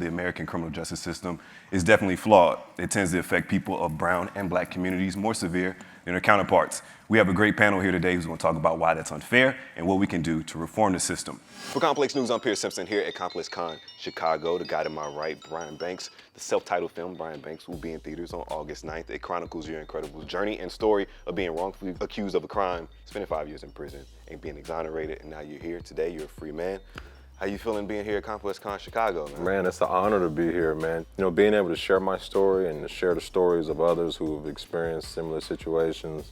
the American criminal justice system is definitely flawed. It tends to affect people of brown and black communities more severe than their counterparts. We have a great panel here today who's going to talk about why that's unfair and what we can do to reform the system. For Complex News, I'm Pierce Simpson here at ComplexCon Chicago. The guy to my right, Brian Banks. The self-titled film, Brian Banks, will be in theaters on August 9th. It chronicles your incredible journey and story of being wrongfully accused of a crime, spending 5 years in prison, and being exonerated, and now you're here today. You're a free man. How you feeling being here at ComplexCon Chicago, man? Man, it's an honor to be here, man. You know, being able to share my story and to share the stories of others who have experienced similar situations,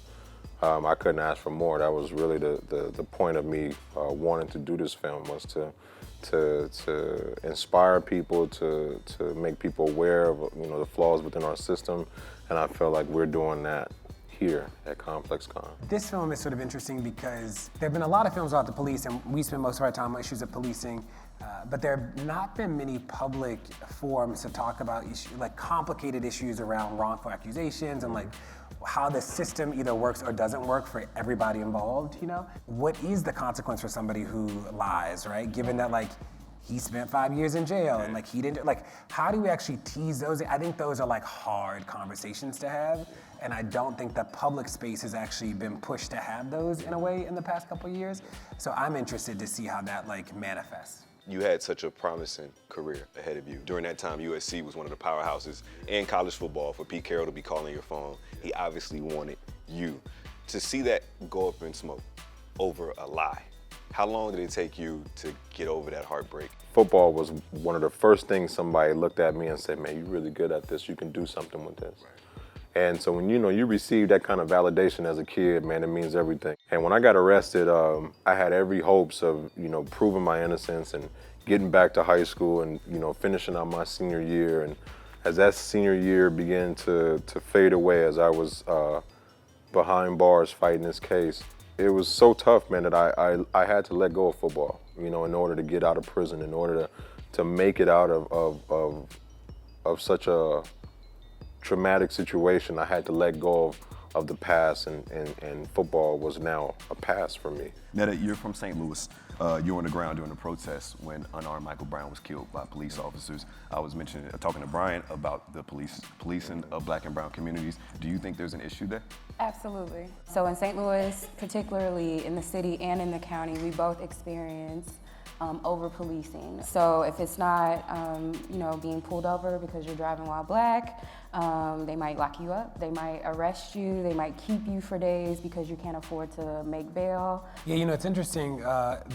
I couldn't ask for more. That was really the point of me wanting to do this film, was to inspire people, to make people aware of, you know, the flaws within our system, and I feel like we're doing that here at ComplexCon. This film is sort of interesting because there have been a lot of films about the police, and we spend most of our time on issues of policing, but there have not been many public forums to talk about like complicated issues around wrongful accusations and like how the system either works or doesn't work for everybody involved, you know? What is the consequence for somebody who lies, right? Given that like he spent 5 years in jail and like he didn't, like how do we actually tease those? I think those are like hard conversations to have. And I don't think the public space has actually been pushed to have those in a way in the past couple of years. So I'm interested to see how that like manifests. You had such a promising career ahead of you. During that time, USC was one of the powerhouses in college football. For Pete Carroll to be calling your phone, he obviously wanted you. To see that go up in smoke over a lie, how long did it take you to get over that heartbreak? Football was one of the first things somebody looked at me and said, man, you're really good at this. You can do something with this. Right. And so when you receive that kind of validation as a kid, man, it means everything. And when I got arrested, I had every hopes of, proving my innocence and getting back to high school and, finishing out my senior year. And as that senior year began to fade away, as I was behind bars fighting this case, it was so tough, man, that I had to let go of football, in order to get out of prison, in order to make it out of such a traumatic situation. I had to let go of the past, and football was now a past for me. Now that you're from St. Louis, you were on the ground during the protests when unarmed Michael Brown was killed by police officers. I was talking to Brian about the policing of black and brown communities. Do you think there's an issue there? Absolutely. So in St. Louis, particularly in the city and in the county, we both experience over-policing. So if it's not, being pulled over because you're driving while black, they might lock you up, they might arrest you, they might keep you for days because you can't afford to make bail. Yeah, it's interesting.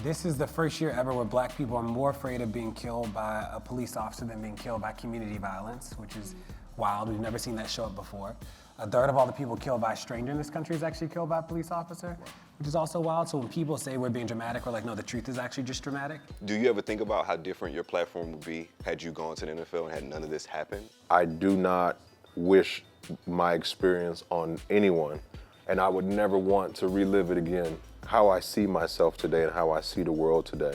This is the first year ever where black people are more afraid of being killed by a police officer than being killed by community violence, which is wild. We've never seen that show up before. A third of all the people killed by a stranger in this country is actually killed by a police officer, which is also wild. So when people say we're being dramatic, we're like, no, the truth is actually just dramatic. Do you ever think about how different your platform would be had you gone to the NFL and had none of this happen? I do not wish my experience on anyone, and I would never want to relive it again. How I see myself today and how I see the world today,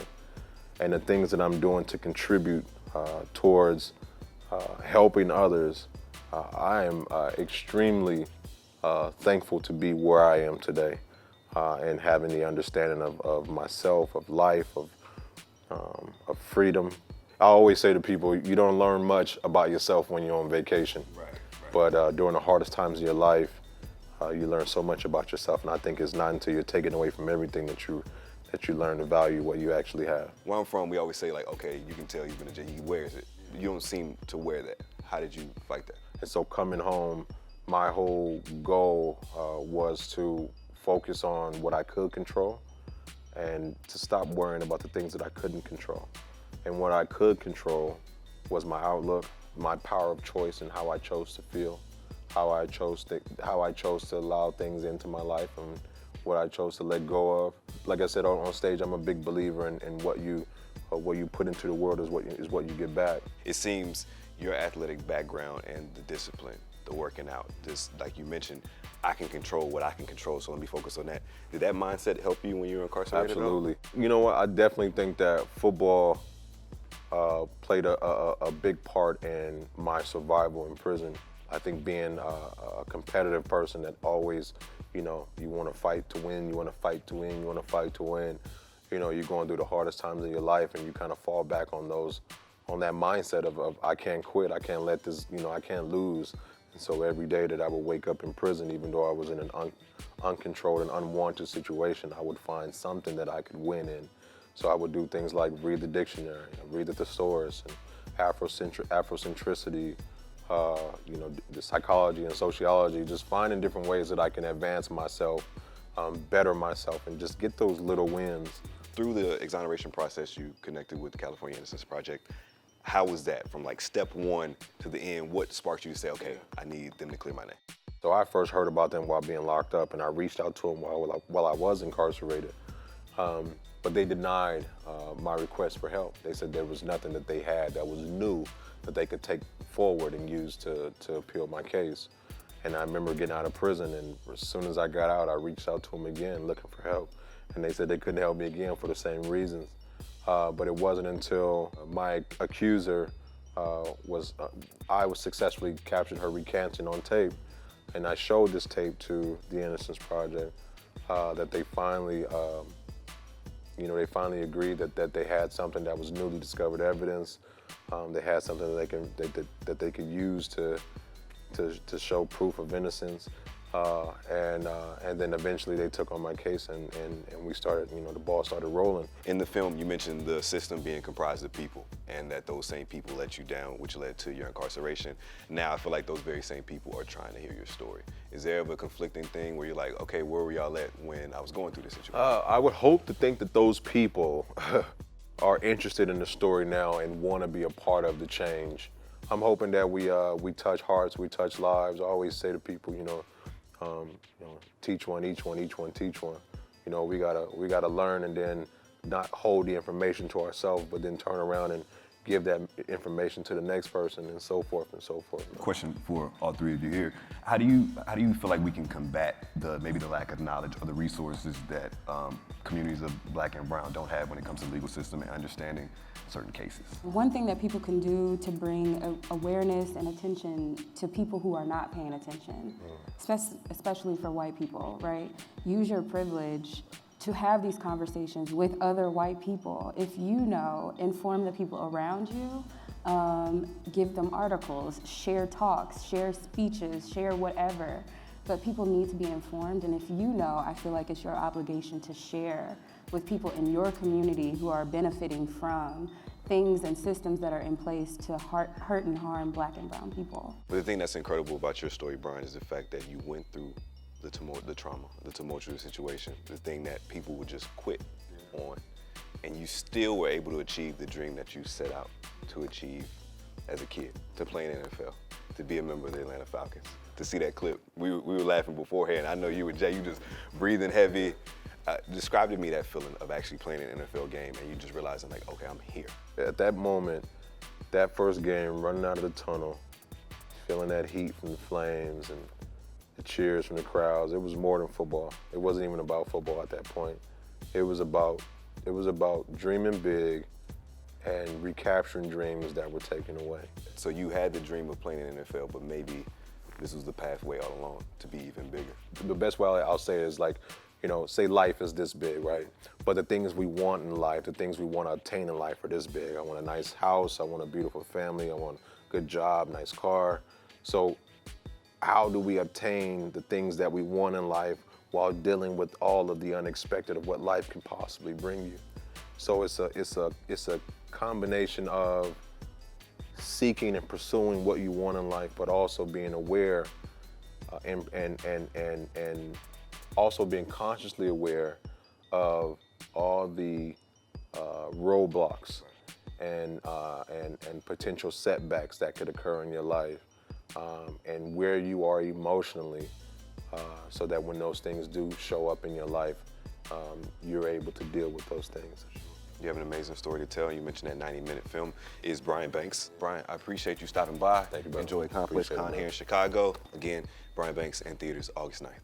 and the things that I'm doing to contribute towards helping others, I am extremely thankful to be where I am today, and having the understanding of myself, of life, of freedom. I always say to people, you don't learn much about yourself when you're on vacation. Right. But during the hardest times of your life, you learn so much about yourself, and I think it's not until you're taken away from everything that you learn to value what you actually have. Where I'm from, we always say, like, okay, you can tell you've been in jail. He wears it. You don't seem to wear that. How did you fight that? And so coming home, my whole goal was to focus on what I could control and to stop worrying about the things that I couldn't control. And what I could control was my outlook, my power of choice, and how I chose to feel, how I chose to allow things into my life, and what I chose to let go of. Like I said on stage, I'm a big believer in what you put into the world is what you get back. It seems your athletic background and the discipline, the working out, just like you mentioned, I can control what I can control, so let me focus on that. Did that mindset help you when you were incarcerated? Absolutely. You know what? I definitely think that football played a big part in my survival in prison. I think being a competitive person that always, you want to fight to win, you want to fight to win, you want to fight to win. You're going through the hardest times of your life, and you kind of fall back on those on that mindset of I can't quit, I can't let this, I can't lose. And so every day that I would wake up in prison, even though I was in an uncontrolled and unwanted situation, I would find something that I could win in. So I would do things like read the dictionary, read the thesaurus, and Afrocentricity, the psychology and sociology, just finding different ways that I can advance myself, better myself, and just get those little wins. Through the exoneration process, you connected with the California Innocence Project. How was that from like step one to the end? What sparked you to say, okay, I need them to clear my name? So I first heard about them while being locked up, and I reached out to them while I was incarcerated. But they denied my request for help. They said there was nothing that they had that was new that they could take forward and use to appeal my case. And I remember getting out of prison, and as soon as I got out, I reached out to them again looking for help. And they said they couldn't help me again for the same reasons. But it wasn't until my accuser I was successfully captured her recanting on tape, and I showed this tape to the Innocence Project, that they finally, they finally agreed that they had something that was newly discovered evidence. They had something that they could use to show proof of innocence. And then eventually they took on my case, and we started, the ball started rolling. In the film, you mentioned the system being comprised of people and that those same people let you down, which led to your incarceration. Now I feel like those very same people are trying to hear your story. Is there ever a conflicting thing where you're like, okay, where were y'all at when I was going through this situation? I would hope to think that those people are interested in the story now and want to be a part of the change. I'm hoping that we touch hearts, we touch lives. I always say to people, teach one, each one, each one, teach one. We gotta learn and then not hold the information to ourselves, but then turn around and give that information to the next person, and so forth and so forth. Question for all three of you here: How do you feel like we can combat maybe the lack of knowledge or the resources that communities of Black and Brown don't have when it comes to the legal system and understanding certain cases? One thing that people can do to bring awareness and attention to people who are not paying attention, especially for white people, right? Use your privilege to have these conversations with other white people. If you know, inform the people around you, give them articles, share talks, share speeches, share whatever. But people need to be informed, and if you know, I feel like it's your obligation to share with people in your community who are benefiting from things and systems that are in place to hurt and harm Black and Brown people. But the thing that's incredible about your story, Brian, is the fact that you went through the trauma, the tumultuous situation, the thing that people would just quit on, and you still were able to achieve the dream that you set out to achieve as a kid, to play in the NFL, to be a member of the Atlanta Falcons. To see that clip, we were laughing beforehand. I know you and Jay, you just breathing heavy. Describe to me that feeling of actually playing an NFL game and you just realizing like, okay, I'm here. At that moment, that first game, running out of the tunnel, feeling that heat from the flames and the cheers from the crowds, it was more than football. It wasn't even about football at that point. It was about dreaming big and recapturing dreams that were taken away. So you had the dream of playing in the NFL, but maybe this was the pathway all along to be even bigger. The best way I'll say is like, say life is this big, right? But the things we want in life, the things we want to attain in life are this big. I want a nice house, I want a beautiful family, I want a good job, nice car. So how do we obtain the things that we want in life while dealing with all of the unexpected of what life can possibly bring you? So it's a combination of seeking and pursuing what you want in life, but also being aware and also being consciously aware of all the roadblocks and potential setbacks that could occur in your life, and where you are emotionally, so that when those things do show up in your life, you're able to deal with those things. You have an amazing story to tell. You mentioned that 90-minute film is Brian Banks. Brian, I appreciate you stopping by. Thank you, brother. Enjoy ComplexCon here in Chicago. Again, Brian Banks in theaters August 9th.